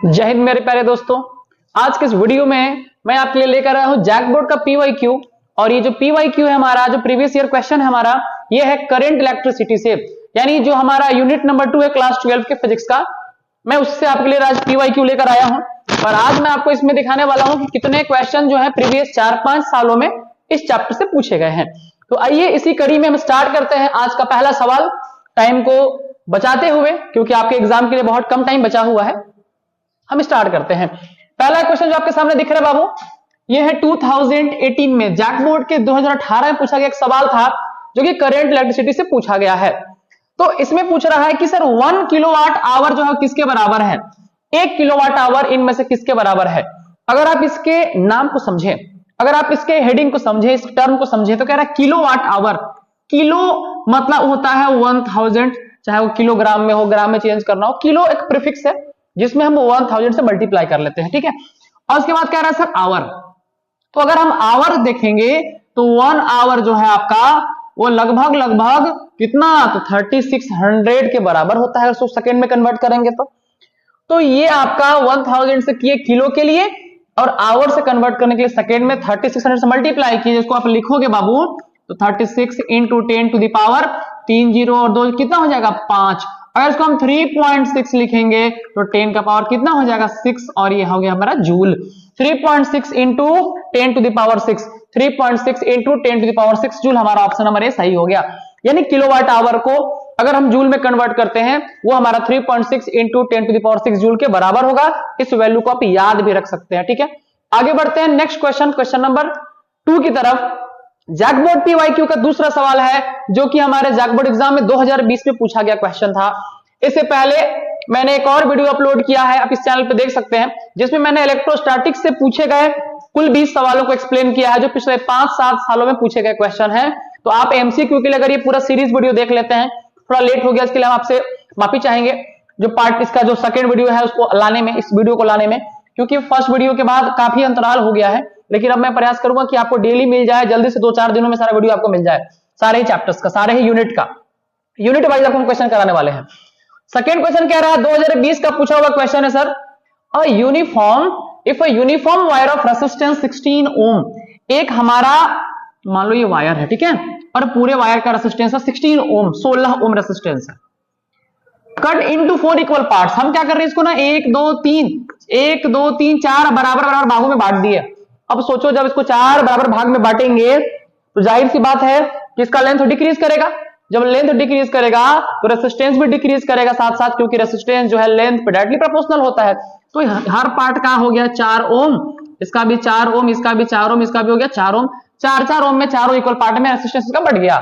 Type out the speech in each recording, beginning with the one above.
जय हिंद मेरे प्यारे दोस्तों। आज के इस वीडियो में मैं आपके लिए लेकर आया हूं जैक बोर्ड का पीवाईक्यू। और ये जो पीवाईक्यू है हमारा, जो प्रीवियस ईयर क्वेश्चन है हमारा, ये है करंट इलेक्ट्रिसिटी से, यानी जो हमारा यूनिट नंबर 2 है क्लास 12 के फिजिक्स का। मैं उससे आपके लिए आज पीवाईक्यू लेकर आया हूं और आज मैं आपको इसमें दिखाने वाला हूं कि कितने क्वेश्चन जो है प्रीवियस 4-5 सालों में इस चैप्टर से पूछे गए हैं। तो आइए इसी कड़ी में हम स्टार्ट करते हैं आज का पहला सवाल, टाइम को बचाते हुए, क्योंकि आपके एग्जाम के लिए बहुत कम टाइम बचा हुआ है। हम स्टार्ट करते हैं। पहला क्वेश्चन जो आपके सामने दिख रहा है बाबू, ये है 2018 में जैक बोर्ड के 2018 में पूछा गया एक सवाल था जो कि करंट इलेक्ट्रिसिटी से पूछा गया है। तो इसमें पूछ रहा है कि सर 1 किलोवाट आवर जो है किसके बराबर है, 1 किलोवाट आवर इनमें से किसके बराबर है। अगर आप इसके नाम को समझें, अगर आप इसके हेडिंग को समझें, इस टर्म को समझें, तो कह रहा है किलोवाट आवर। किलो मतलब होता है 1000, चाहे वो किलोग्राम में हो, ग्राम में चेंज करना हो। किलो एक प्रीफिक्स है जिसमें हम 1000 से मल्टीप्लाई कर लेते हैं, ठीक है। और उसके बाद कह रहा है सर आवर। तो अगर हम आवर देखेंगे तो 1 आवर जो है आपका वो लगभग कितना, तो 3600 के बराबर होता है उसको सेकंड में कन्वर्ट करेंगे तो ये आपका 1000 से किए किलो के लिए और आवर से कन्वर्ट करने के लिए सेकंड में 3600 से मल्टीप्लाई किए, जिसको आप लिखोगे बाबू तो 36 इंटू 10 टू द पावर 3 0 और 2 कितना हो जाएगा 5। अगर इसको हम 3.6 लिखेंगे तो 10 का पावर कितना हो जाएगा 6 और ये हो गया हमारा joule. 3.6 into 10 to the power 6, 3.6 into 10 to the power 6 joule, हमारा ऑप्शन नंबर ए सही हो गया। यानी किलोवाट आवर को अगर हम जूल में कन्वर्ट करते हैं वो हमारा 3.6 into 10 to the power 6 joule के बराबर होगा। इस वैल्यू को आप याद भी रख सकते हैं, ठीक है। आगे बढ़ते हैं नेक्स्ट क्वेश्चन नंबर 2 की तरफ। जैक बोर्ड पीवाईक्यू का दूसरा सवाल है जो कि हमारे जैक बोर्ड एग्जाम में 2020 में पूछा गया क्वेश्चन था। इससे पहले मैंने एक और वीडियो अपलोड किया है, आप इस चैनल पे देख सकते हैं, जिसमें मैंने इलेक्ट्रोस्टैटिक्स से पूछे गए कुल 20 सवालों को एक्सप्लेन किया है जो पिछले 5-7 सालों में पूछे गए क्वेश्चन है। तो आप एमसीक्यू के लिए अगर ये पूरा सीरीज वीडियो देख लेते हैं, थोड़ा लेट हो गया इसके लिए हम आपसे माफी चाहेंगे। जो पार्ट इसका जो सेकंड वीडियो है उसको लाने में, इस वीडियो को लाने में, क्योंकि फर्स्ट वीडियो के बाद काफी अंतराल हो गया है, लेकिन अब मैं प्रयास करूंगा कि आपको डेली मिल जाए, जल्दी से 2-4 दिनों में सारा वीडियो आपको मिल जाए, सारे ही चैप्टर्स का, सारे ही यूनिट का, यूनिट वाइज आपको क्वेश्चन कराने वाले हैं। सेकंड क्वेश्चन कह रहा है 2020 का पूछा हुआ क्वेश्चन है sir, a uniform wire of resistance 16 ओम। एक हमारा मान लो ये वायर है, ठीक है, और पूरे वायर का रेसिस्टेंस है 16 ओम, 16 ओम रेसिस्टेंस है। Cut into 4 equal parts. हम क्या कर रहे हैं इसको ना 1 2 3 4 बराबर भागों में बांट दिए। अब सोचो जब इसको 4 बराबर भाग में बांटेंगे तो जाहिर सी बात है कि इसका लेंथ डिक्रीज करेगा। जब लेंथ डिक्रीज करेगा तो रेसिस्टेंस भी डिक्रीज करेगा साथ साथ, क्योंकि रेसिस्टेंस जो है लेंथ पे डायरेक्टली प्रोपोर्शनल होता है। तो हर पार्ट का हो गया 4 ओम, इसका भी 4 ओम, इसका भी 4 ओम, इसका भी हो गया 4 ओम। 4 ओम में चारों इक्वल पार्ट में रेसिस्टेंस का बढ़ गया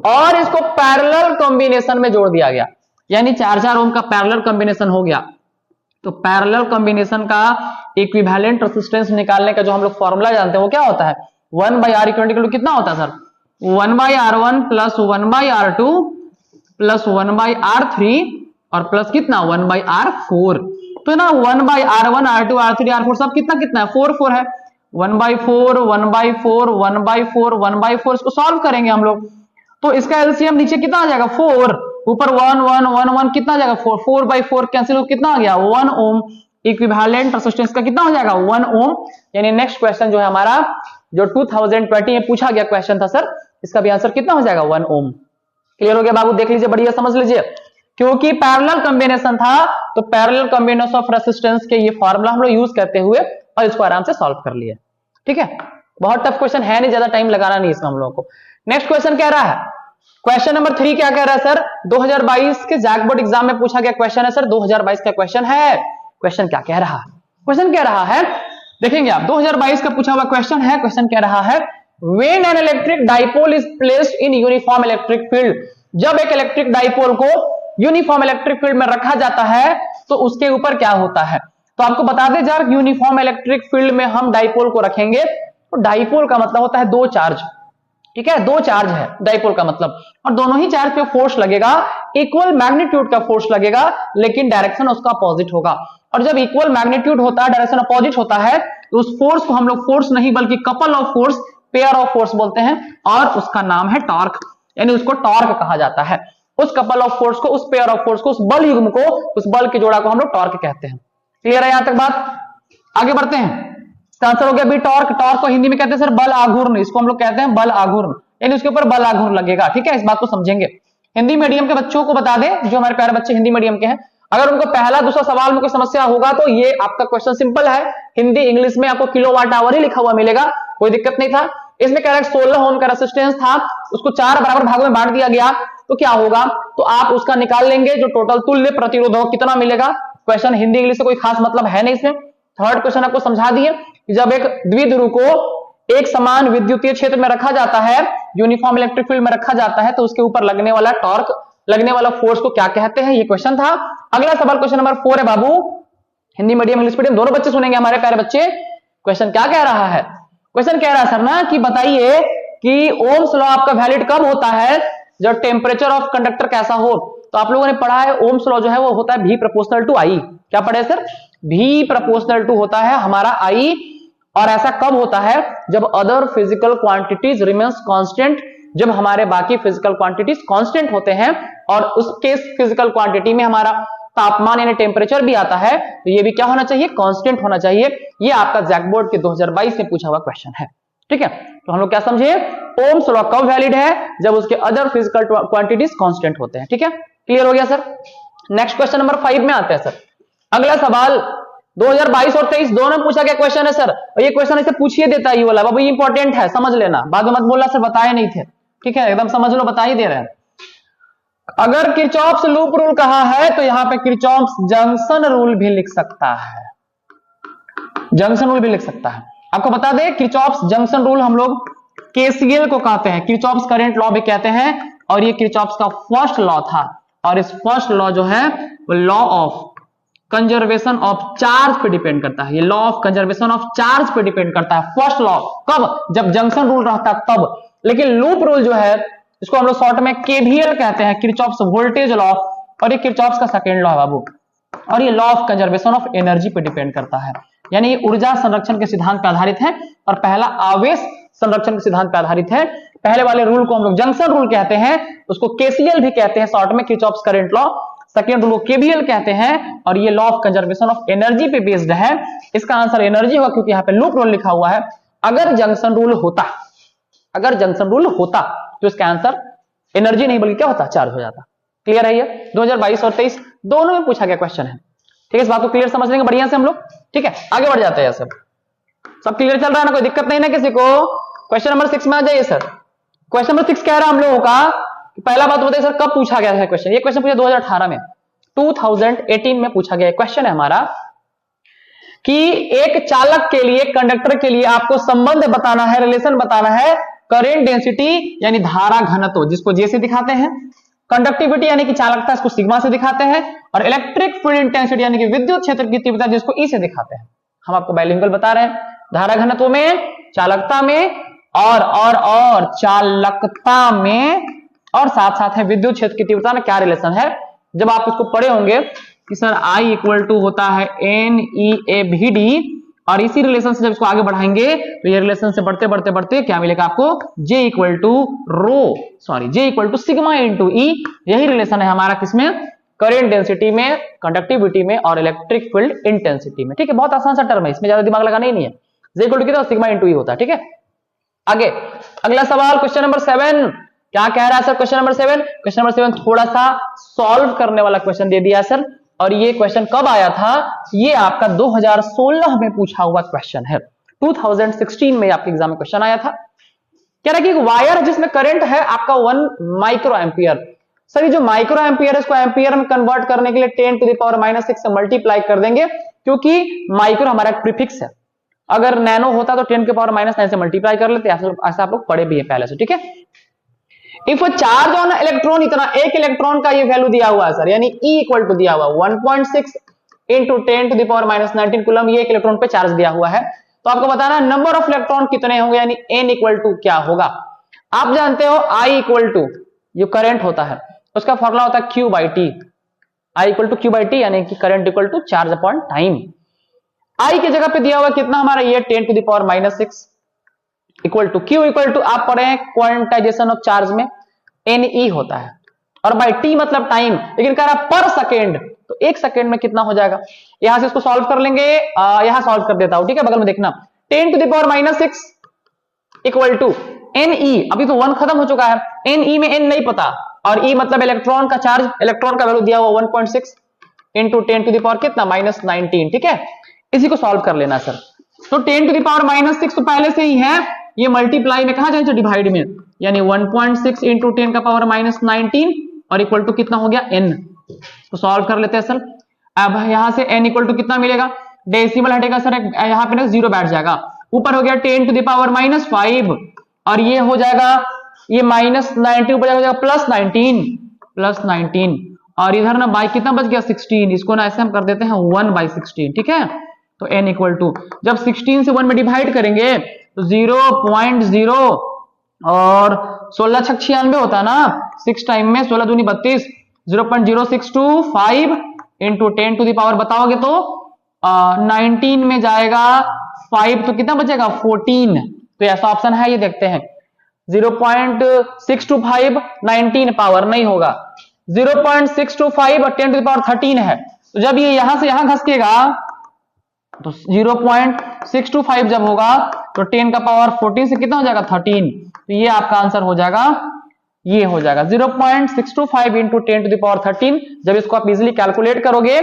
और इसको पैरेलल कॉम्बिनेशन में जोड़ दिया गया, यानी 4 ओम का पैरेलल कॉम्बिनेशन हो गया। तो पैरेलल कॉम्बिनेशन का इक्विवेलेंट रेसिस्टेंस निकालने का जो हम लोग फॉर्मूला जानते हैं वो क्या होता है, 1/R इक्वल कितना होता है sir, 1/R1 plus 1/R2 plus 1/R3 और प्लस कितना 1/R4। तो ना 1/R1 R2 R3 R4 सब कितना है 4 है। 1/4 1/4 1/4 1/4 इसको सॉल्व करेंगे हम लोग तो इसका एलसीएम नीचे कितना आ जाएगा 4, ऊपर 1 1 1 1 कितना आ जाएगा 4, 4/4 कैंसिल हो कितना आ गया 1 ओम। इक्विवेलेंट रेसिस्टेंस का कितना हो जाएगा 1 ओम। यानी नेक्स्ट क्वेश्चन जो है हमारा जो 2020 में पूछा गया क्वेश्चन था सर, इसका भी आंसर कितना हो जाएगा 1 ओम। क्लियर हो गया बाबू, देख लीजिए, बढ़िया समझ लीजिए। क्योंकि पैरेलल कॉम्बिनेशन था तो पैरेलल कॉम्बिनेशन ऑफ रेसिस्टेंस के ये फॉर्मूला हम लोग यूज करते हुए और इसको आराम से सॉल्व कर लिए, ठीक है। बहुत टफ क्वेश्चन है नहीं, ज्यादा टाइम लगाना नहीं इसमें हम लोगों को। नेक्स्ट क्वेश्चन कह रहा है, क्वेश्चन नंबर 3 क्या कह रहा है सर, 2022 के जैक बोर्ड एग्जाम में पूछा गया क्वेश्चन है सर, 2022 का क्वेश्चन है। क्वेश्चन क्या कह रहा है, क्वेश्चन कह रहा है, देखेंगे आप 2022 का पूछा हुआ क्वेश्चन है। क्वेश्चन कह रहा है when an electric dipole is placed in uniform electric field. जब एक इलेक्ट्रिक डाइपोल को यूनिफॉर्म इलेक्ट्रिक फील्ड में रखा जाता है तो उसके ऊपर क्या होता है। तो आपको बता दें जब यूनिफॉर्म इलेक्ट्रिक फील्ड में हम डाइपोल को रखेंगे तो डाइपोल का मतलब होता है 2 चार्ज, ठीक है, 2 चार्ज है डाइपोल का मतलब, और दोनों ही चार्ज पे फोर्स लगेगा, इक्वल मैग्नीट्यूड का फोर्स लगेगा, लेकिन डायरेक्शन उसका अपोजिट होगा। और जब इक्वल मैग्नीट्यूड होता है, डायरेक्शन अपोजिट होता है, तो उस फोर्स को हम लोग फोर्स नहीं बल्कि couple of force, pair of force बोलते हैं, और उसका नाम है टॉर्क, यानी उसको टॉर्क कहा जाता है। उस कपल ऑफ फोर्स को, उस पेयर ऑफ फोर्स को, उस बल युग्म को, उस बल के जोड़ा को हम लोग टॉर्क कहते हैं। क्लियर है यहां तक बात? आगे बढ़ते हैं। इसका आंसर हो गया बी टॉर्क। टॉर्क को हिंदी में कहते हैं सर बल आघूर्ण, इसको हम लोग कहते हैं बल आघूर्ण, यानी उसके ऊपर बल आघूर्ण लगेगा। ठीक है, इस बात को समझेंगे। हिंदी मीडियम के बच्चों को बता दें, जो हमारे प्यारे बच्चे हिंदी मीडियम के हैं, अगर उनको पहला दूसरा सवाल में कोई समस्या होगा तो ये आपका क्वेश्चन सिंपल है। हिंदी इंग्लिश में आपको किलोवाट आवर ही लिखा हुआ मिलेगा, कोई दिक्कत नहीं था। इसमें कह रहा है 16 ओम का रेजिस्टेंस था, उसको 4 बराबर भागों में बांट दिया गया, तो क्या होगा, तो आप उसका निकाल लेंगे जो टोटल तुल्य प्रतिरोध हो कितना मिलेगा। क्वेश्चन हिंदी इंग्लिश से कोई खास मतलब है नहीं इसमें। थर्ड क्वेश्चन आपको समझा दिए कि जब एक द्विध्रुव को एक समान विद्युतीय क्षेत्र में रखा जाता है, यूनिफॉर्म इलेक्ट्रिक फील्ड में रखा जाता है, तो उसके ऊपर लगने वाला टॉर्क, लगने वाला फोर्स को क्या कहते हैं, ये क्वेश्चन था। अगला सवाल क्वेश्चन नंबर 4 है बाबू, हिंदी मीडियम इंग्लिश मीडियम दोनों बच्चे सुनेंगे हमारे प्यारे बच्चे। क्वेश्चन क्या कह रहा है, क्वेश्चन कह रहा है सर ना कि बताइए कि ओम्स लॉ आपका वैलिड कब होता है, जब टेम्परेचर ऑफ कंडक्टर कैसा हो। तो आप लोगों ने पढ़ा है ओम्स लॉ जो है वो होता है V प्रोपोर्शनल टू I। क्या पढ़े सर, V प्रोपोर्शनल टू होता है हमारा I, और ऐसा कब होता है, जब other physical quantities remains constant, जब हमारे बाकी फिजिकल क्वांटिटीज कांस्टेंट होते हैं और उसके फिजिकल क्वांटिटी में हमारा तापमान यानी टेम्परेचर भी आता है, तो ये भी क्या होना चाहिए, कांस्टेंट होना चाहिए। ये आपका जैक बोर्ड के 2022 में पूछा हुआ क्वेश्चन है। ठीक है, तो हम लोग क्या समझे, ओम्स लॉ कब वैलिड है, जब उसके अदर फिजिकल क्वांटिटीज कांस्टेंट होते हैं। ठीक है, क्लियर हो गया सर। नेक्स्ट क्वेश्चन नंबर 5 में आते हैं सर। अगला सवाल 2022 और 23 दोनों पूछा गया क्वेश्चन है सर, और ये क्वेश्चन ऐसे पूछिए देता है ये वाला, बाबू ये इंपॉर्टेंट है, समझ लेना, बाद में मत बोलना सर बताए नहीं थे। ठीक है, एकदम समझ लो, बता ही दे रहे हैं। अगर किरचॉफ्स लूप रूल कहा है तो यहां पे किरचॉफ्स जंक्शन रूल भी लिख सकता है, जंक्शन रूल भी लिख सकता है। आपको बता दें किरचॉफ्स जंक्शन रूल हम लोग केसीएल को कहते हैं, किरचॉफ्स करंट लॉ भी कहते हैं, और ये किरचॉफ्स का फर्स्ट लॉ था। और इस फर्स्ट लॉ जो है वो law of conservation of charge पे डिपेंड करता है, ये law of conservation of charge पे डिपेंड करता है। फर्स्ट लॉ कब, जब जंक्शन रूल रहता तब। लेकिन लूप रूल जो है इसको हम लोग शॉर्ट में केवीएल कहते हैं, किरचॉफ्स वोल्टेज लॉ, और ये किरचॉफ्स का सेकंड लॉ है बाबू। और ये law of conservation of energy पे डिपेंड करता है, यानी ये ऊर्जा संरक्षण के सिद्धांत पर आधारित है, और पहला आवेश संरक्षण के सिद्धांत पर आधारित है। पहले वाले रूल को हम लोग जंक्शन रूल कहते हैं, उसको केसीएल भी कहते हैं शॉर्ट में, Kirchhoff's current law. Second rule को केवीएल कहते हैं, और ये law of conservation of energy पे बेस्ड है। इसका आंसर एनर्जी होगा, क्योंकि यहाँ पे लूप रूल लिखा हुआ है। अगर जंक्शन रूल होता, अगर जंक्शन रूल होता तो इसका आंसर एनर्जी नहीं बल्कि क्या होता, चार्ज हो जाता। क्लियर है, ये 2022 और 23 दोनों में पूछा गया क्वेश्चन है। ठीक है, इस बात को क्लियर समझ लेंगे बढ़िया से हम लोग। ठीक है, आगे बढ़ जाते हैं। सब क्लियर चल रहा है ना, कोई दिक्कत नहीं ना किसी को। क्वेश्चन नंबर 6 में आ जाइए सर। क्वेश्चन नंबर 6 कह रहा हम लोगों का, पहला बात बताइए सर कब पूछा गया है क्वेश्चन। ये क्वेश्चन पूछा 2018 में, 2018 में पूछा गया क्वेश्चन है हमारा कि एक चालक के लिए, कंडक्टर के लिए आपको संबंध बताना है, रिलेशन बताना है, करेंट डेंसिटी यानी धारा घनत्व जिसको जे से दिखाते हैं, कंडक्टिविटी यानी कि चालकता इसको सिग्मा से दिखाते हैं, और इलेक्ट्रिक फील्ड इंटेंसिटी यानी कि विद्युत क्षेत्र की तीव्रता जिसको ई से दिखाते हैं। हम आपको बाइलिंगुअल बता रहे हैं, धारा घनत्व में, चालकता में, और चालकता में, और साथ साथ है विद्युत क्षेत्र की तीव्रता में क्या रिलेशन है। जब आप इसको पढ़े होंगे कि सर I इक्वल टू होता है NEAVD, और इसी रिलेशन से जब इसको आगे बढ़ाएंगे तो ये रिलेशन से बढ़ते बढ़ते बढ़ते क्या मिलेगा आपको, J equal to J equal to sigma into E। यही रिलेशन है हमारा किसमें, करेंट डेंसिटी में, कंडक्टिविटी में, और इलेक्ट्रिक फील्ड इंटेंसिटी में। ठीक है, बहुत आसान सा टर्म है, इसमें ज्यादा दिमाग लगाना ही नहीं है। J इक्वल टू कितना, सिग्मा इंटू E होता है। ठीक है, आगे अगला सवाल क्वेश्चन नंबर 7 क्या कह रहा है सर। क्वेश्चन नंबर 7 थोड़ा सा सॉल्व करने वाला क्वेश्चन दे दिया सर, और ये क्वेश्चन कब आया था, ये आपका 2016 में पूछा हुआ क्वेश्चन है। 2016 में आपके एग्जाम में क्वेश्चन आया था। कह रहा है कि एक वायर जिसमें करंट है आपका 1 माइक्रो एम्पियर। सर ये जो माइक्रो एम्पियर है इसको एम्पियर में कन्वर्ट करने के लिए 10 टू द पावर -6 से मल्टीप्लाई कर देंगे, क्योंकि माइक्रो हमारा एक प्रीफिक्स है। अगर नैनो होता तो 10 के पावर -9 से मल्टीप्लाई कर लेते, ऐसा आप लोग पढ़े भी है पहले से। ठीक है, इफ चार्ज ऑन इलेक्ट्रॉन, इतना एक इलेक्ट्रॉन का ये वैल्यू दिया हुआ है सर, यानी E इक्वल टू दिया हुआ 1.6 into 10 to the power -19 coulomb, ये एक इलेक्ट्रॉन पे चार्ज दिया हुआ है। तो आपको बताना नंबर ऑफ इलेक्ट्रॉन कितने होंगे, यानी N इक्वल टू क्या होगा। आप जानते हो I इक्वल टू जो करंट होता है उसका फॉर्मूला होता है Q by T. I equal to Q by T यानी कि current equal to charge upon time. I की जगह पे दिया हुआ कितना हमारा, ये 10 to the power -6 equal to Q equal to आप पढ़े हैं क्वांटाइजेशन ऑफ चार्ज में NE होता है, और बाई टी मतलब टाइम, लेकिन कह रहा पर सेकेंड, तो 1 सेकेंड में कितना हो जाएगा। यहां से इसको सॉल्व कर लेंगे, यहां सॉल्व कर देता हूं, ठीक है, बगल में देखना 10 to the power -6 equal to Ne, अभी तो 1 खत्म हो चुका है, Ne में n नहीं पता, और E मतलब इलेक्ट्रॉन का चार्ज, इलेक्ट्रॉन का वैल्यू दिया हुआ 1.6 इंटू 10 टू द पावर कितना -19, ठीक है, इसी को सॉल्व कर लेना सर। तो 10 टू द पावर -6 तो पहले से ही है, ये मल्टीप्लाई में कहा जाए डिवाइड में, यानी 1.6 इंटू 10 का पावर -19 और इक्वल टू कितना हो गया n। तो सॉल्व कर लेते हैं सर। अब यहां से n इक्वल टू कितना मिलेगा, डेसिमल हटेगा सर, यहां पे ना 0 बैठ जाएगा, ऊपर हो गया 10 टू द पावर -5 और ये हो जाएगा, ये -90 ऊपर हो जाएगा +19 और इधर ना बाई कितना बच गया 16, इसको ना ऐसे हम कर देते हैं 1/16, ठीक है। तो n इक्वल टू जब 16 से 1 में डिवाइड करेंगे तो 0.0 और 16 छक 96 होता है ना, 6 टाइम में 16 दूनी 32, 0.0625 इंटू 10 टू द पावर बताओगे तो 19 में जाएगा 5, तो कितना बचेगा 14। तो ऐसा ऑप्शन है, ये देखते हैं 0.625 19 पावर नहीं होगा, 0.625 और 10 टू द पावर 13 है, तो जब ये यहां से यहां घसकेगा तो 0.625 जब होगा तो 10 का पावर 14 से कितना हो जाएगा 13, तो ये आपका आंसर हो जाएगा, ये हो जाएगा 0.625 इंटू 10 टू द पावर 13। जब इसको आप इजिली कैलकुलेट करोगे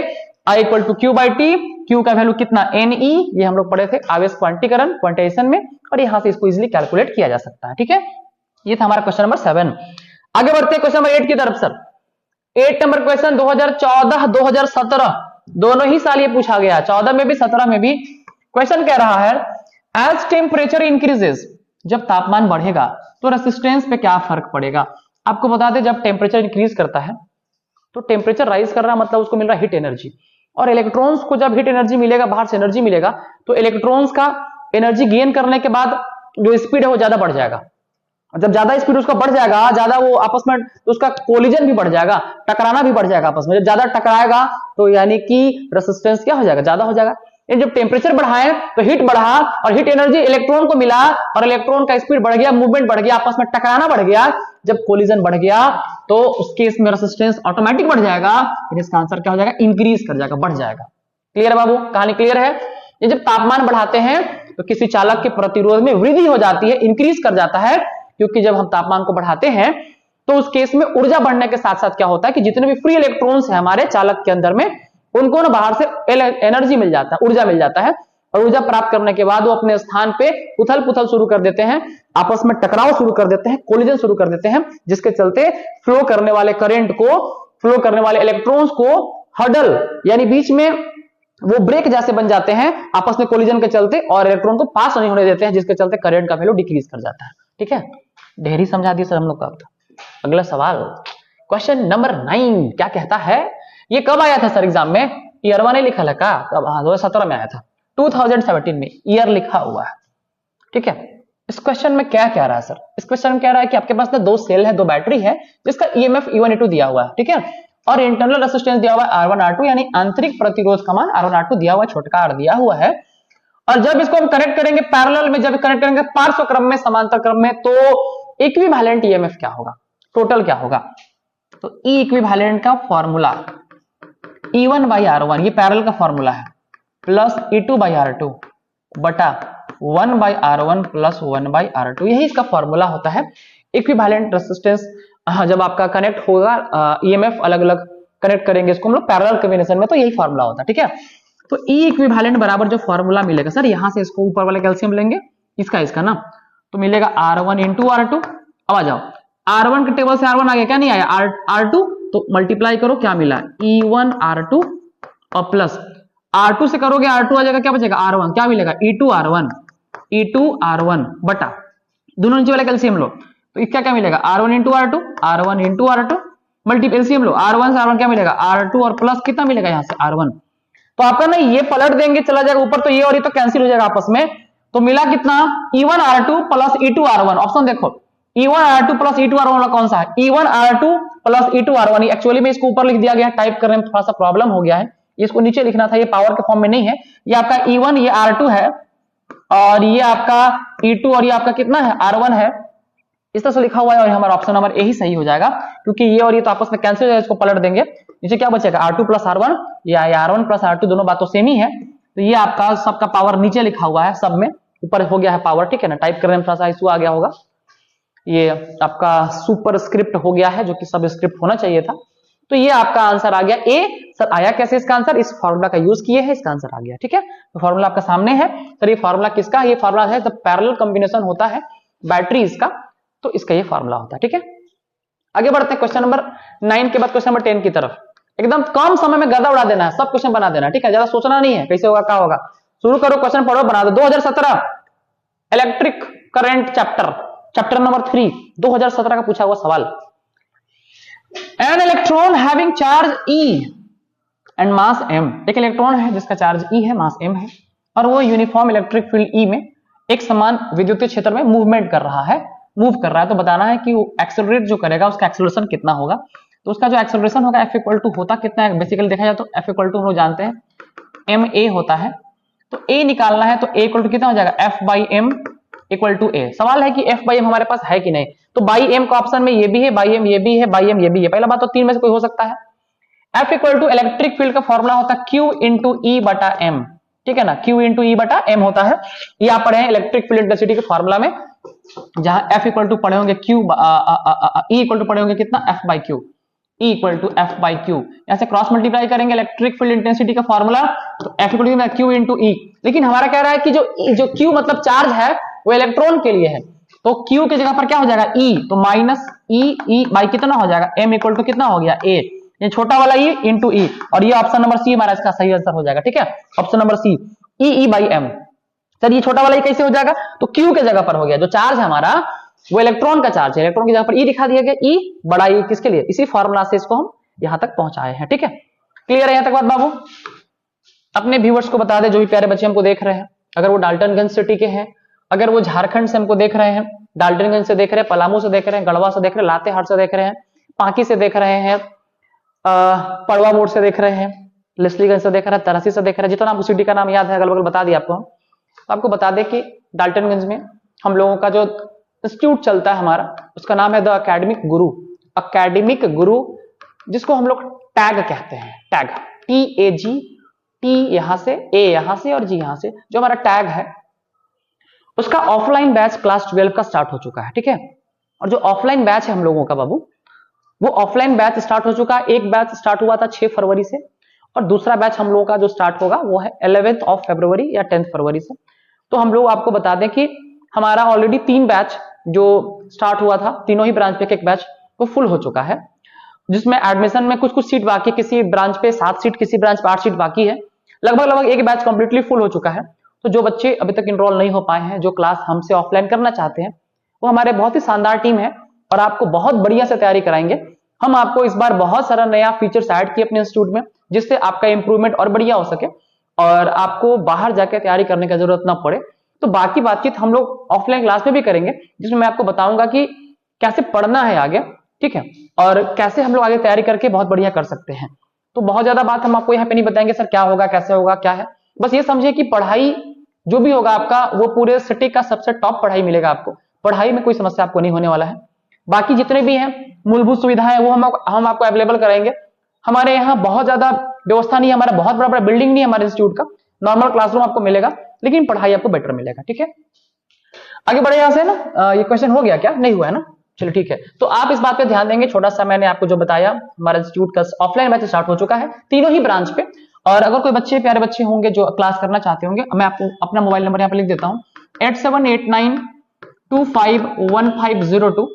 I equal to Q by T, Q का वैल्यू कितना Ne, ये हम लोग पढ़े थे आवेश क्वांटीकरण क्वांटाइजेशन में, और यहां से इसको इजिली कैलकुलेट किया जा सकता है, ठीक है। ये था हमारा क्वेश्चन नंबर 7। आगे बढ़ते हैं क्वेश्चन नंबर 8 की तरफ सर। 8 नंबर क्वेश्चन 2014-2017 दोनों ही साल ये पूछा गया, 14 में भी 17 में भी। क्वेश्चन कह रहा है एज टेम्परेचर इंक्रीजेस, जब तापमान बढ़ेगा तो रेसिस्टेंस पे क्या फर्क पड़ेगा। आपको बता दें जब टेम्परेचर इंक्रीज करता है तो टेम्परेचर राइज कर रहा मतलब उसको मिल रहा है हीट एनर्जी, और इलेक्ट्रॉन्स को जब हीट एनर्जी मिलेगा, बाहर से एनर्जी मिलेगा, तो इलेक्ट्रॉन्स का एनर्जी गेन करने के बाद जो स्पीड है वो ज्यादा बढ़ जाएगा, जब ज्यादा स्पीड उसका बढ़ जाएगा, ज्यादा वो आपस में, तो उसका कोलिजन भी बढ़ जाएगा, टकराना भी बढ़ जाएगा आपस में, जब ज्यादा टकराएगा तो यानी कि रेसिस्टेंस क्या हो जाएगा, ज्यादा हो जाएगा। जब टेम्परेचर बढ़ाए तो हीट बढ़ा और हीट एनर्जी इलेक्ट्रॉन को मिला और इलेक्ट्रॉन का स्पीड बढ़ गया, मूवमेंट बढ़ गया, आपस में टकराना बढ़ गया, जब कोलिजन बढ़ गया तो उस केस में रेसिस्टेंस ऑटोमेटिक बढ़ जाएगा, इसका आंसर क्या हो जाएगा, इंक्रीज कर जाएगा, बढ़ जाएगा। क्लियर है बाबू, कहानी क्लियर है। ये जब तापमान बढ़ाते हैं तो किसी चालक के प्रतिरोध में वृद्धि हो जाती है, इंक्रीज कर जाता है, क्योंकि जब हम तापमान को बढ़ाते हैं तो उस केस में ऊर्जा बढ़ने के साथ साथ क्या होता है कि जितने भी फ्री इलेक्ट्रॉन्स हैं हमारे चालक के अंदर में, उनको ना बाहर से एनर्जी मिल जाता है, ऊर्जा मिल जाता है, और ऊर्जा प्राप्त करने के बाद वो अपने स्थान पे उथल पुथल शुरू कर देते हैं, आपस में टकराव शुरू कर देते हैं, कोलिजन शुरू कर देते हैं, जिसके चलते फ्लो करने वाले करंट को, फ्लो करने वाले इलेक्ट्रॉन्स को हडल यानी बीच में वो ब्रेक जैसे बन जाते हैं आपस में कोलिजन के चलते, और इलेक्ट्रॉन को पास नहीं होने देते हैं, जिसके चलते करंट का वैल्यू डिक्रीज कर जाता है। ठीक है, ढेरी समझा दी सर हम लोग का। अगला सवाल क्वेश्चन नंबर 9 क्या कहता है, ये कब आया था सर एग्जाम में, ईयर वन लिखा है का, कब, हाँ 2017 में आया था, 2017 में ईयर लिखा हुआ है। ठीक है, इस क्वेश्चन में क्या कह रहा है सर, इस क्वेश्चन में कह रहा है कि आपके पास ना 2 सेल है, 2 बैटरी है, जिसका ईएमएफ E1 E2 दिया हुआ है। ठीक है, और इंटरनल रेजिस्टेंस दिया हुआ है R1 R2, यानी आंतरिक प्रतिरोध का मान R1 R2 दिया हुआ है, छोटका R दिया हुआ है। और जब इसको हम कनेक्ट करेंगे पैरेलल में, जब कनेक्ट करेंगे पार्श्व क्रम में, समांतर क्रम में, तो इक्विवेलेंट ईएमएफ क्या होगा, टोटल क्या होगा। तो ई इक्विवेलेंट का फॉर्मूला E1 बाई R1, ये पैरेलल का फॉर्मूला है, प्लस E2 बाई R2 बटा 1 by R1 plus 1 by R2, यही इसका फॉर्मूला होता है इक्विवेलेंट रेजिस्टेंस। जब आपका कनेक्ट होगा ईएमएफ अलग अलग कनेक्ट करेंगे इसको हम लोग पैरेलल कॉम्बिनेशन में, तो यही फॉर्मूला होता है। ठीक है, तो ई इक्विवेलेंट बराबर जो फॉर्मूला मिलेगा सर, यहां से इसको ऊपर वाले कैल्शियम लेंगे, इसका ना, तो मिलेगा R1 इंटू R2। अब आ जाओ, R1 के टेबल से R1 आ गया, क्या नहीं आया R2, तो मल्टीप्लाई करो, क्या मिला E1 R2 और प्लस R2 से करोगे R2 आ जाएगा, क्या बचेगा R1, क्या मिलेगा E2 R1 बटा दोनों नीचे वाले कैल्शियम लो, तो इसका क्या मिलेगा R1 into R2 multiple LCM लो, R1 से R1 क्या मिलेगा R2 और प्लस कितना मिलेगा यहाँ से R1। तो आपका ना ये पलट देंगे, चला जाएगा ऊपर, तो ये और ये तो कैंसिल हो जाएगा आपस में, तो मिला कितना E1 R2 plus E2 R1। Option देखो E1 R2 plus E2 R1 वाला कौन सा है, E1 R2 plus E2 R1। Actually में इसको ऊपर लिख दिया गया है, टाइप करने में थोड़ा सा प्रॉब्लम हो गया है, इसको नीचे लिखना था, ये पावर के फॉर्म में नहीं है। ये आपका E1 ये R2 है, और ये आपका E2 और ये आपका कितना है R1 है, इस तरह से लिखा हुआ है और हमारा ऑप्शन नंबर ए ही सही हो जाएगा, क्योंकि ये और ये तो आपस में कैंसिल हो जाएगा, इसको पलट देंगे, नीचे क्या बचेगा R2 प्लस R1 या R1 प्लस R2, दोनों बात तो सेम ही है। तो ये आपका सबका पावर नीचे लिखा हुआ है, सब में ऊपर हो गया है पावर, ठीक है ना। टाइप करने में थोड़ा सा इशू आ गया होगा, ये आपका सुपर स्क्रिप्ट हो गया है जो कि सब स्क्रिप्ट होना चाहिए था। तो ये आपका आंसर आ गया ए। सर आया कैसे इसका आंसर, इस फॉर्मूला का यूज किए हैं, इसका आंसर आ गया, ठीक है। तो फॉर्मूला आपका सामने है सर, ये फॉर्मूला किसका, ये फॉर्मूला है जब पैरेलल कॉम्बिनेशन होता है बैटरीज का, तो इसका ये फॉर्मूला होता है, ठीक है। आगे बढ़ते हैं क्वेश्चन नंबर 9 के बाद क्वेश्चन नंबर 10 की तरफ। एकदम कम समय में गर्दा उड़ा देना है, सब क्वेश्चन बना देना, ठीक है, ज्यादा सोचना नहीं है कैसे होगा क्या होगा। शुरू करो, क्वेश्चन पढ़ो, बना दो। 2017 इलेक्ट्रिक करंट चैप्टर नंबर 3 2017 का पूछा हुआ सवाल। An electron having charge E and mass m, एक इलेक्ट्रॉन है जिसका चार्ज E है, मास m है, और वो यूनिफॉर्म इलेक्ट्रिक फील्ड E में एक समान विद्युतीय क्षेत्र में मूवमेंट कर रहा है, मूव कर रहा है। तो बताना है कि वो एक्सेलरेट जो करेगा उसका एक्सेलरेशन कितना होगा। तो उसका जो एक्सेलरेशन होगा F इक्वल टू होता कितना है, बेसिकली देखा जाए तो F इक्वल टू हम लोग जानते हैं ma होता है। तो a निकालना है, तो a इक्वल टू कितना हो जाएगा, F by m equal to a। सवाल है कि F बाई m हमारे पास है कि नहीं, तो बाई m का ऑप्शन में ये भी है, बाई m ये भी है, बाई m ये भी है। पहला बात तो तीन में से कोई हो सकता है। F equal to electric field का फॉर्मूला होता है Q इंटू ई बटा m, ठीक है ना, Q इंटू ई बटा m होता है। ये आप पढ़े हैं इलेक्ट्रिक फील्ड इंटेंसिटी के फॉर्मूला में, जहां F इक्वल टू पढ़े होंगे Q, E इक्वल टू पढ़े होंगे कितना, F by Q, E equal to F by Q। यहां से क्रॉस मल्टीप्लाई करेंगे इलेक्ट्रिक फील्ड इंटेंसिटी का फॉर्मूला, तो F equal to Q into E। लेकिन हमारा कह रहा है कि जो Q मतलब चार्ज है वो इलेक्ट्रॉन के लिए है, तो Q की जगह पर क्या हो जाएगा E, तो माइनस E बाई कितना हो जाएगा M इक्वल टू कितना हो गया A, ये छोटा वाला E इंटू E, और ये ऑप्शन नंबर सी हमारा इसका सही आंसर हो जाएगा, ठीक है। Option number C E by M। Sir ये छोटा वाला E कैसे हो जाएगा, तो Q के जगह पर हो गया, जो चार्ज है हमारा वो इलेक्ट्रॉन का चार्ज है, इलेक्ट्रॉन की जगह पर E दिखा दिया गया, E बड़ा E किसके लिए, इसी फॉर्मूला से इसको हम यहां तक पहुंचाए हैं, ठीक है। क्लियर है यहां तक बात बाबू। अपने व्यूअर्स को बता दे, जो भी प्यारे बच्चे हमको देख रहे हैं, अगर वो डाल्टनगंज सिटी के हैं, अगर वो झारखंड से हमको देख रहे हैं, डाल्टनगंज से देख रहे हैं, पलामू से देख रहे हैं, गढ़वा से देख रहे हैं, लातेहार से देख रहे हैं, पांकी से देख रहे हैं, पड़वा मोड़ से देख रहे हैं, लिसलीगंज से देख रहे हैं, तरसी से देख रहे हैं, जितना आपको सिटी का नाम याद है अगल बगल बता दिया आपको। तो आपको बता दें कि डाल्टनगंज में हम लोगों का जो इंस्टीट्यूट चलता है हमारा, उसका नाम है द एकेडमिक गुरु, एकेडमिक गुरु, जिसको हम लोग टैग कहते हैं, टैग TAG, T यहां से, A यहां से और G यहां से, जो हमारा टैग है उसका ऑफलाइन बैच क्लास 12 का स्टार्ट हो चुका है, ठीक है। और जो ऑफलाइन बैच है हम लोगों का बाबू, वो ऑफलाइन बैच स्टार्ट हो चुका है। एक बैच स्टार्ट हुआ था 6 फरवरी से, और दूसरा बैच हम लोगों का जो स्टार्ट होगा वो है 11th ऑफ फरवरी या 10th फरवरी से। तो हम लोग आपको बता दें कि हमारा ऑलरेडी 3 बैच जो स्टार्ट हुआ था, तीनों ही ब्रांच पे एक बैच वो फुल हो चुका है, जिसमें एडमिशन में कुछ सीट बाकी, किसी ब्रांच पे 7 सीट, किसी ब्रांच पे 8 सीट बाकी है। लगभग एक बैच कंप्लीटली फुल हो चुका है। तो जो बच्चे अभी तक इनरोल नहीं हो पाए हैं, जो क्लास हमसे ऑफलाइन करना चाहते हैं, वो हमारे बहुत ही शानदार टीम है और आपको बहुत बढ़िया से तैयारी कराएंगे। हम आपको इस बार बहुत सारा नया फीचर्स ऐड किए अपने इंस्टीट्यूट में, जिससे आपका इंप्रूवमेंट और बढ़िया हो सके और आपको बाहर जाकर तैयारी करने की जरूरत ना पड़े। तो बाकी बातचीत हम लोग ऑफलाइन क्लास में भी करेंगे, जिसमें मैं आपको बताऊंगा कि कैसे पढ़ना है आगे, ठीक है, और कैसे हम लोग आगे तैयारी करके बहुत बढ़िया कर सकते हैं। तो बहुत ज्यादा बात हम आपको यहाँ पे नहीं बताएंगे सर क्या होगा, कैसे होगा, क्या है। बस ये समझिए कि पढ़ाई जो भी होगा आपका, वो पूरे सिटी का सबसे टॉप पढ़ाई मिलेगा आपको। पढ़ाई में कोई समस्या आपको नहीं होने वाला है। बाकी जितने भी हैं मूलभूत सुविधाएं वो हम आपको अवेलेबल कराएंगे। हमारे यहाँ बहुत ज्यादा व्यवस्था नहीं है, हमारा बहुत बड़ा बिल्डिंग नहीं है हमारे इंस्टीट्यूट का। नॉर्मल क्लासरूम आपको मिलेगा, लेकिन पढ़ाई आपको बेटर मिलेगा, ठीक है। आगे बढ़े यहां से ना, ये क्वेश्चन हो गया क्या, नहीं हुआ है ना, चलो ठीक है। तो आप इस बात पे ध्यान देंगे, छोटा सा मैंने आपको जो बताया, हमारा इंस्टीट्यूट का ऑफलाइन बैच स्टार्ट हो चुका है तीनों ही ब्रांच पे। और अगर कोई बच्चे, प्यारे बच्चे होंगे जो क्लास करना चाहते होंगे, मैं आपको अपना मोबाइल नंबर यहाँ पे लिख देता हूँ 8789251502।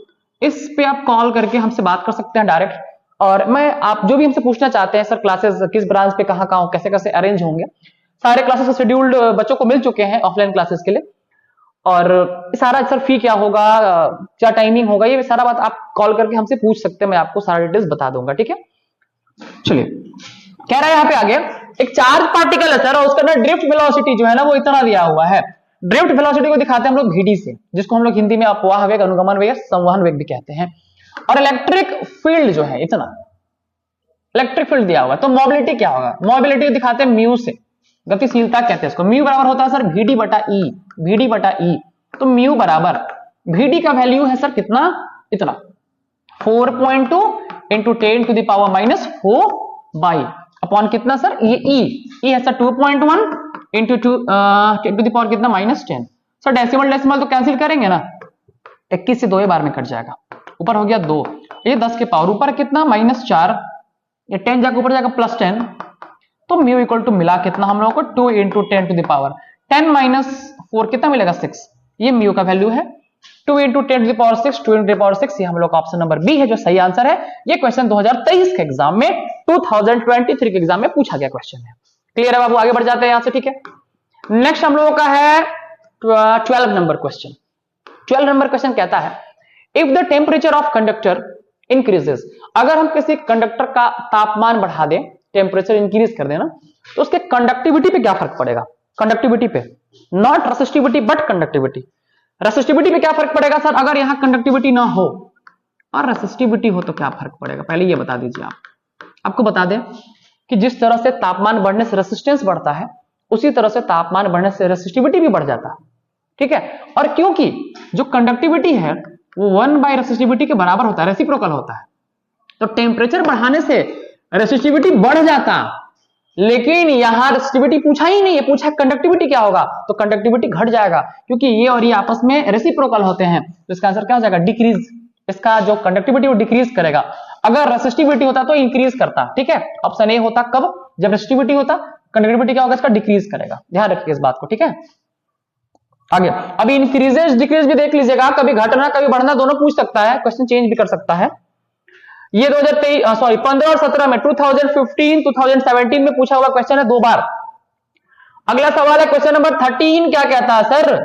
इस पे आप कॉल करके हमसे बात कर सकते हैं डायरेक्ट। और मैं आप जो भी हमसे पूछना चाहते हैं सर क्लासेस किस ब्रांच पे कहाँ कैसे कैसे अरेंज होंगे, सारे क्लासेस शेड्यूल्ड बच्चों को मिल चुके हैं ऑफलाइन क्लासेस के लिए। और सारा सर फी क्या होगा, क्या टाइमिंग होगा, ये सारा बात आप कॉल करके हमसे पूछ सकते हैं, मैं आपको सारा डिटेल्स बता दूंगा, ठीक है। चलिए, कह रहा है यहाँ पे आगे एक चार्ज पार्टिकल है सर, और उसका ना ड्रिफ्ट वेलोसिटी जो है ना वो इतना दिया हुआ है। ड्रिफ्ट वेलोसिटी को दिखाते हैं हम लोग VD से, जिसको हम लोग हिंदी में अपवाह वेग, अनुगमन वेग, संवहन वेग भी कहते हैं। और इलेक्ट्रिक फील्ड जो है, इतना इलेक्ट्रिक फील्ड दिया हुआ है, तो मोबिलिटी क्या होगा, मोबिलिटी दिखाते हैं म्यू से, गतिशीलता कहते हैं इसको। म्यू बराबर होता है सर VD बटा E, VD बटा E। तो म्यू बराबर VD का वैल्यू है सर कितना, इतना 4.2 into 10 to the power -4 by upon कितना सर, ये E है sir 2.1 into 10 to the power कितना -10। सर डेसिमल डेसिमल तो कैंसिल करेंगे ना, 21 से 2 बार में कट जाएगा, ऊपर हो गया 2, ये 10 के पावर ऊपर कितना -4, ये 10 जाकर ऊपर जाएगा +10, तो म्यू इक्वल टू मिला कितना हम लोगों को 2 इंटू 10 टू द पावर 10 - 4 कितना मिलेगा 6, ये म्यू का वैल्यू है 2 into 10 to the power 6, 2 into 10 power 6, ये हम लोग का ऑप्शन नंबर बी है जो सही आंसर है। ये क्वेश्चन 2023 के एग्जाम में 2023 के एग्जाम में पूछा गया क्वेश्चन है। क्लियर है बाबू, आगे बढ़ जाते हैं यहां से, ठीक है। नेक्स्ट हम लोगों का है 12 नंबर क्वेश्चन। 12 नंबर क्वेश्चन कहता है if the temperature of conductor increases, अगर हम किसी कंडक्टर का तापमान बढ़ा दें, टेम्परेचर इंक्रीज कर देना, तो उसके कंडक्टिविटी पे क्या फर्क पड़ेगा, कंडक्टिविटी पे, not resistivity but conductivity. Resistivity पे क्या फर्क पड़ेगा सर, अगर यहां कंडक्टिविटी ना हो और रेसिस्टिविटी हो तो क्या फर्क पड़ेगा, पहले ये बता दीजिए आप। आपको बता दें कि जिस तरह से तापमान बढ़ने से रेसिस्टेंस बढ़ता है, उसी तरह से तापमान बढ़ने से रेसिस्टिविटी भी बढ़ जाता है, ठीक है। और क्योंकि जो कंडक्टिविटी है वो 1 रेसिस्टिविटी के बराबर होता है, रेसिप्रोकल होता है, तो टेम्परेचर बढ़ाने से रेसिस्टिविटी बढ़ जाता, लेकिन यहां रेसिस्टिविटी पूछा ही नहीं है, पूछा कंडक्टिविटी क्या होगा, तो कंडक्टिविटी घट जाएगा, क्योंकि ये और ये आपस में रेसिप्रोकल होते हैं, तो इसका आंसर क्या हो जाएगा, डिक्रीज। इसका जो कंडक्टिविटी वो डिक्रीज करेगा, अगर रेसिस्टिविटी होता तो इंक्रीज करता, ठीक है। ऑप्शन ए होता कब, जब रेसिस्टिविटी होता, कंडक्टिविटी क्या होगा, इसका डिक्रीज करेगा, ध्यान रखिए इस बात को, ठीक है। आगे अभी इंक्रीजेस डिक्रीज भी देख लीजिएगा, कभी घटना कभी बढ़ना दोनों पूछ सकता है, क्वेश्चन चेंज भी कर सकता है। ये 15 और 17 में 2015 2017 में पूछा हुआ क्वेश्चन है 2 बार। अगला सवाल है क्वेश्चन नंबर 13, क्या कहता है सर,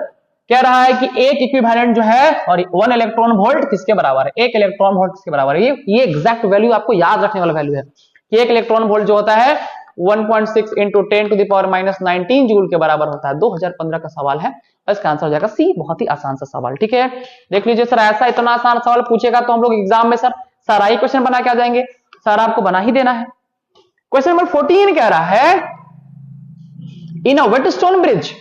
कह रहा है कि एक इक्विवेलेंट जो है और 1 इलेक्ट्रॉन वोल्ट किसके बराबर है, 1 इलेक्ट्रॉन वोल्ट किसके बराबर है। ये एग्जैक्ट वैल्यू आपको याद रखने वाला वैल्यू है कि 1 इलेक्ट्रॉन वोल्ट जो होता है 1.6 into 10 to the power -19 joule के बराबर होता है। 2015 का सवाल है, इसका आंसर हो जाएगा सी, बहुत ही आसान सा सवाल, ठीक है। देख लीजिए सर, ऐसा इतना आसान सवाल पूछेगा तो हम लोग एग्जाम में सर सारा ही क्वेश्चन बना के आ जाएंगे, सारा आपको बना ही देना है। क्वेश्चन नंबर 14 कह रहा है in a Wheatstone bridge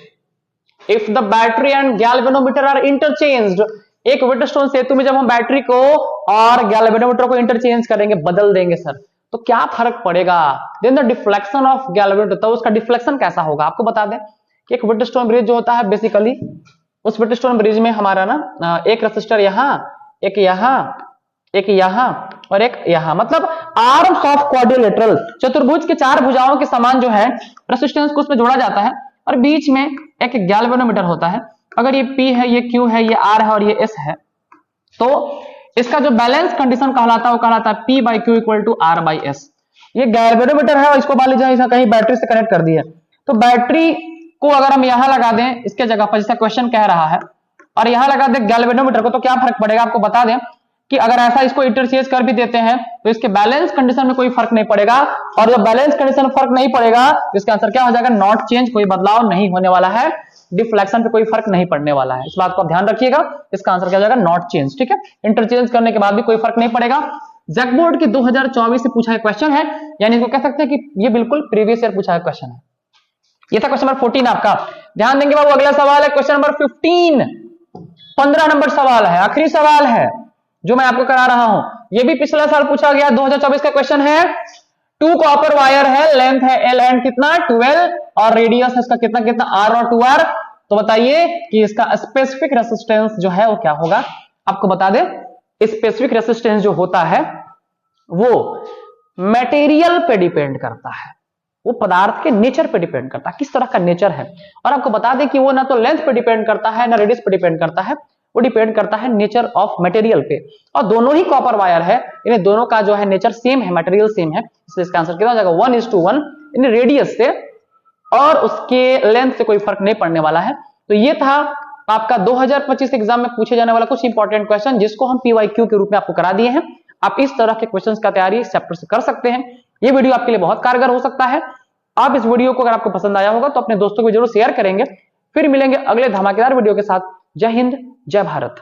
if the battery and galvanometer are interchanged, एक वेटस्टोन सेतु में जब हम बैटरी को और गैल्वेनोमीटर को इंटरचेंज करेंगे, बदल देंगे सर, तो क्या फर्क पड़ेगा, then the deflection of galvanometer, तो उसका डिफ्लेक्शन कैसा होगा। आपको बता दें कि एक वेटस्टोन ब्रिज जो होता है बेसिकली, उस वेटस्टोन ब्रिज में हमारा ना एक रेसिस्टर यहां, एक यहां, एक यहां और एक यहां, मतलब आर्म्स ऑफ क्वाड्रिलेटरल, चतुर्भुज के 4 भुजाओं के समान जो है रेसिस्टेंस को उसमें जोड़ा जाता है, और बीच में एक गैल्वेनोमीटर होता है। अगर ये P है, ये Q है, ये R है और ये S है, तो इसका जो बैलेंस कंडीशन कहलाता है वो कहलाता है P/Q = R/S। ये गैल्वेनोमीटर है और इसको मान लीजिए इसे कहीं बैटरी से कनेक्ट कर दिया, तो बैटरी को अगर हम यहां लगा दें इसके जगह पर, जैसा क्वेश्चन कह रहा है, और यहां लगा दें गैल्वेनोमीटर को, तो क्या फर्क पड़ेगा। आपको बता दें कि अगर ऐसा इसको इंटरचेंज कर भी देते हैं तो इसके बैलेंस कंडीशन में कोई फर्क नहीं पड़ेगा, और जब बैलेंस कंडीशन में फर्क नहीं पड़ेगा तो इसका आंसर क्या हो जाएगा, नॉट चेंज, कोई बदलाव नहीं होने वाला है, डिफ्लेक्शन पे कोई फर्क नहीं पड़ने वाला है। इस बात को आप ध्यान रखिएगा, इसका आंसर क्या हो जाएगा, नॉट चेंज, ठीक है। इंटरचेंज करने के बाद भी कोई फर्क नहीं पड़ेगा। जैक बोर्ड के 2024 से पूछा क्वेश्चन है, यानी इसको कह सकते हैं कि ये बिल्कुल प्रीवियस ईयर पूछा क्वेश्चन है। ये था क्वेश्चन नंबर 14 आपका, ध्यान देंगे बाबू। अगला सवाल है क्वेश्चन नंबर 15, 15 नंबर सवाल है, आखिरी सवाल है जो मैं आपको करा रहा हूं। ये भी पिछला साल पूछा गया, 2024 का क्वेश्चन है। 2 कॉपर वायर है, लेंथ है L एंड कितना 12, और रेडियस है इसका कितना कितना R और 2R। तो बताइए कि इसका स्पेसिफिक रेसिस्टेंस जो है वो क्या होगा। आपको बता दें स्पेसिफिक रेसिस्टेंस जो होता है वो मटेरियल पे डिपेंड करता है, वो पदार्थ के नेचर पे डिपेंड करता है, किस तरह का नेचर है। और आपको बता दें कि वो ना तो लेंथ पे डिपेंड करता है ना रेडियस पे डिपेंड करता है, वो डिपेंड करता है नेचर ऑफ मटेरियल पे। और दोनों ही कॉपर वायर है, इन्हें दोनों का जो है नेचर सेम है, मटेरियल सेम है, इसलिए इसका आंसर कितना हो जाएगा 1:1। इन रेडियस से और उसके लेंथ से कोई फर्क नहीं पड़ने वाला है। तो ये था आपका 2025 एग्जाम में पूछे जाने वाला कुछ इंपॉर्टेंट क्वेश्चन, जिसको हम PYQ के रूप में आपको करा दिए हैं। आप इस तरह के क्वेश्चंस का तैयारी इस चैप्टर से कर सकते हैं। ये वीडियो आपके लिए बहुत कारगर हो सकता है। आप इस वीडियो को अगर आपको पसंद आया होगा तो अपने दोस्तों को जरूर शेयर करेंगे। फिर मिलेंगे अगले धमाकेदार वीडियो के साथ। जय हिंद, जय भारत।